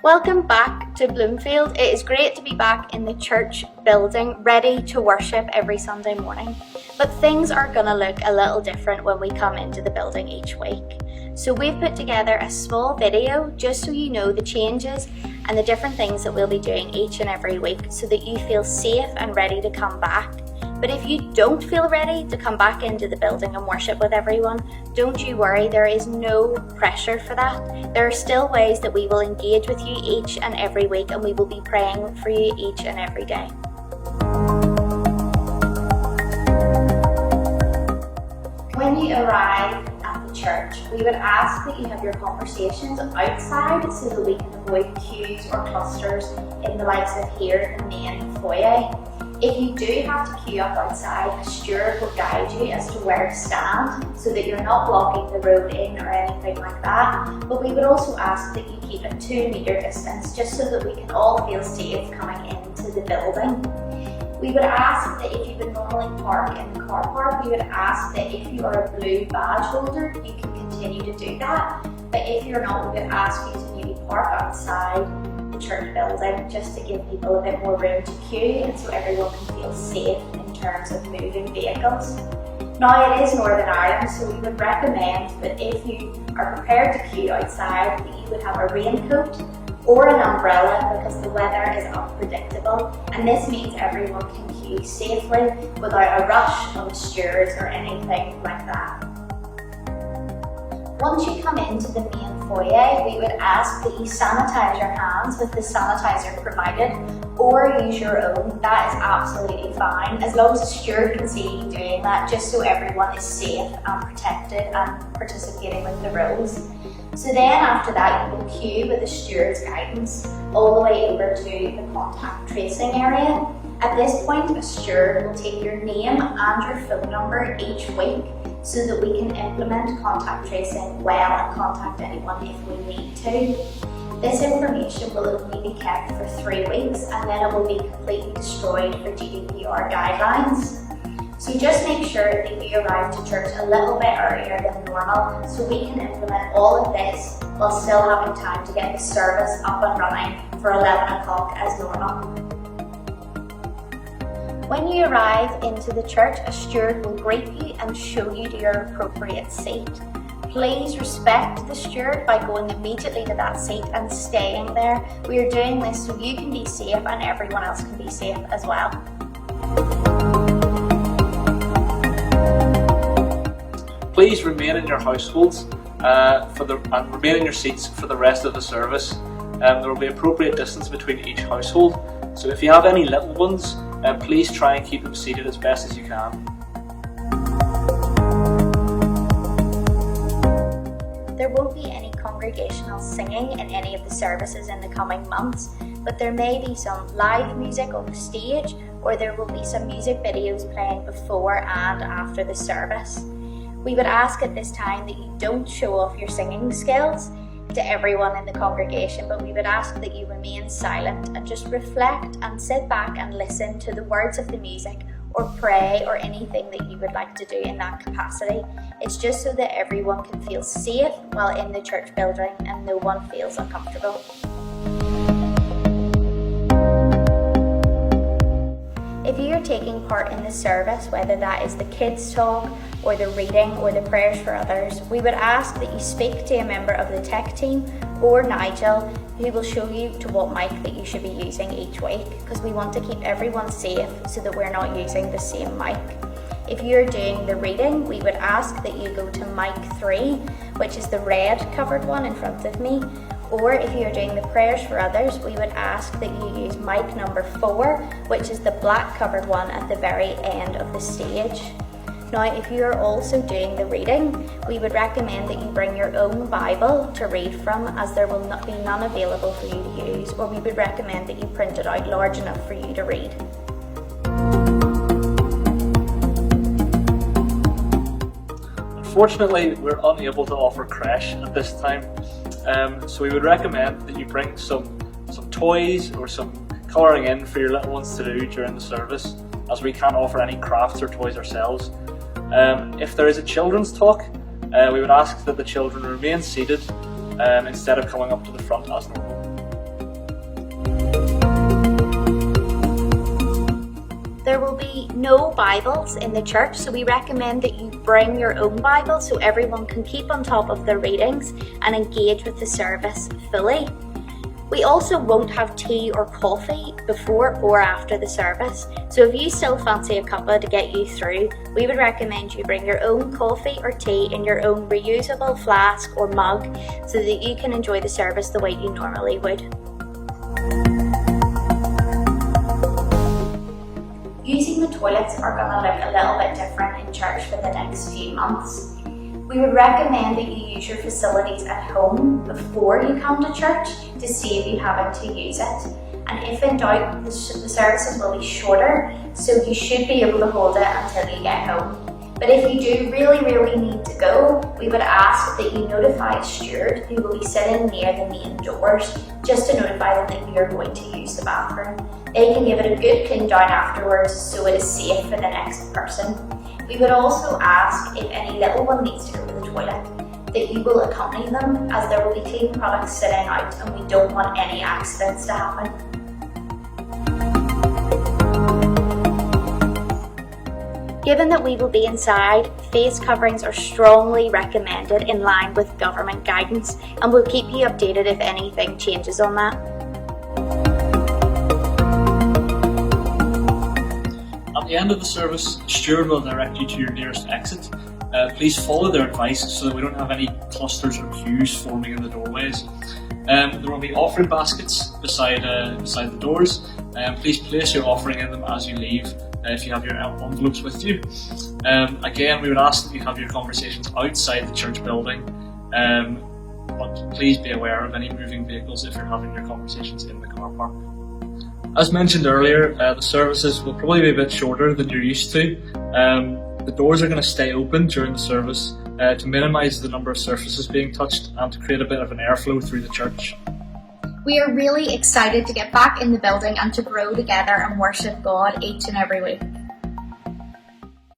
Welcome back to Bloomfield. It is great to be back in the church building, ready to worship every Sunday morning. But things are going to look a little different when we come into the building each week. So we've put together a small video just so you know the changes and the different things that we'll be doing each and every week so that you feel safe and ready to come back. But if you don't feel ready to come back into the building and worship with everyone, don't you worry, there is no pressure for that. There are still ways that we will engage with you each and every week, and we will be praying for you each and every day. When you arrive at the church, we would ask that you have your conversations outside so that we can avoid queues or clusters in the likes of here in the main foyer. If you do have to queue up outside, a steward will guide you as to where to stand so that you're not blocking the road in or anything like that. But we would also ask that you keep a 2-metre distance just so that we can all feel safe coming into the building. We would ask that if you would normally park in the car park, we would ask that if you are a blue badge holder, you can continue to do that. But if you're not, we would ask you to maybe park outside church building just to give people a bit more room to queue and so everyone can feel safe in terms of moving vehicles. Now it is Northern Ireland, so we would recommend that if you are prepared to queue outside that you would have a raincoat or an umbrella because the weather is unpredictable, and this means everyone can queue safely without a rush of the stewards or anything like that. Once you come into the main foyer, we would ask that you sanitize your hands with the sanitizer provided or use your own. That is absolutely fine, as long as the steward can see you doing that, just so everyone is safe and protected and participating with the rules. So then after that, you will queue with the steward's guidance all the way over to the contact tracing area. At this point, a steward will take your name and your phone number each week so that we can implement contact tracing well and contact anyone if we need to. This information will only be kept for 3 weeks and then it will be completely destroyed for GDPR guidelines. So just make sure that you arrive to church a little bit earlier than normal so we can implement all of this while still having time to get the service up and running for 11 o'clock as normal. When you arrive into the church, a steward will greet you and show you to your appropriate seat. Please respect the steward by going immediately to that seat and staying there. We are doing this so you can be safe and everyone else can be safe as well. Please remain in your households and remain in your seats for the rest of the service. There will be appropriate distance between each household. So if you have any little ones, please try and keep them seated as best as you can. There won't be any congregational singing in any of the services in the coming months, but there may be some live music on the stage, or there will be some music videos playing before and after the service. We would ask at this time that you don't show off your singing skills to everyone in the congregation, but we would ask that you remain silent and just reflect and sit back and listen to the words of the music or pray or anything that you would like to do in that capacity. It's just so that everyone can feel safe while in the church building and no one feels uncomfortable. If you are taking part in the service, whether that is the kids' talk or the reading or the prayers for others, we would ask that you speak to a member of the tech team or Nigel, who will show you to what mic that you should be using each week, because we want to keep everyone safe so that we're not using the same mic. If you're doing the reading, we would ask that you go to mic 3, which is the red covered one in front of me. Or if you're doing the prayers for others, we would ask that you use mic number 4, which is the black covered one at the very end of the stage. Now, if you are also doing the reading, we would recommend that you bring your own Bible to read from, as there will not be none available for you to use, or we would recommend that you print it out large enough for you to read. Unfortunately, we're unable to offer creche at this time, so we would recommend that you bring some toys or some colouring in for your little ones to do during the service, as we can't offer any crafts or toys ourselves. If there is a children's talk, we would ask that the children remain seated instead of coming up to the front as normal. There will be no Bibles in the church, so we recommend that you bring your own Bible so everyone can keep on top of their readings and engage with the service fully. We also won't have tea or coffee before or after the service, so if you still fancy a cuppa to get you through, we would recommend you bring your own coffee or tea in your own reusable flask or mug so that you can enjoy the service the way you normally would. Using the toilets are going to look a little bit different in church for the next few months. We would recommend that you use your facilities at home before you come to church to save you having to use it. And if in doubt, the services will be shorter, so you should be able to hold it until you get home. But if you do really need to go, we would ask that you notify a steward who will be sitting near the main doors just to notify them that you are going to use the bathroom. They can give it a good clean down afterwards so it is safe for the next person. We would also ask if any little one needs to go to the toilet, that you will accompany them, as there will be clean products sitting out and we don't want any accidents to happen. Given that we will be inside, face coverings are strongly recommended in line with government guidance, and we'll keep you updated if anything changes on that. At the end of the service, the steward will direct you to your nearest exit. Please follow their advice so that we don't have any clusters or queues forming in the doorways. There will be offering baskets beside the doors. Please place your offering in them as you leave if you have your envelopes with you. Again, we would ask that you have your conversations outside the church building, but please be aware of any moving vehicles if you're having your conversations in the car park. As mentioned earlier, the services will probably be a bit shorter than you're used to. The doors are going to stay open during the service to minimise the number of surfaces being touched and to create a bit of an airflow through the church. We are really excited to get back in the building and to grow together and worship God each and every week.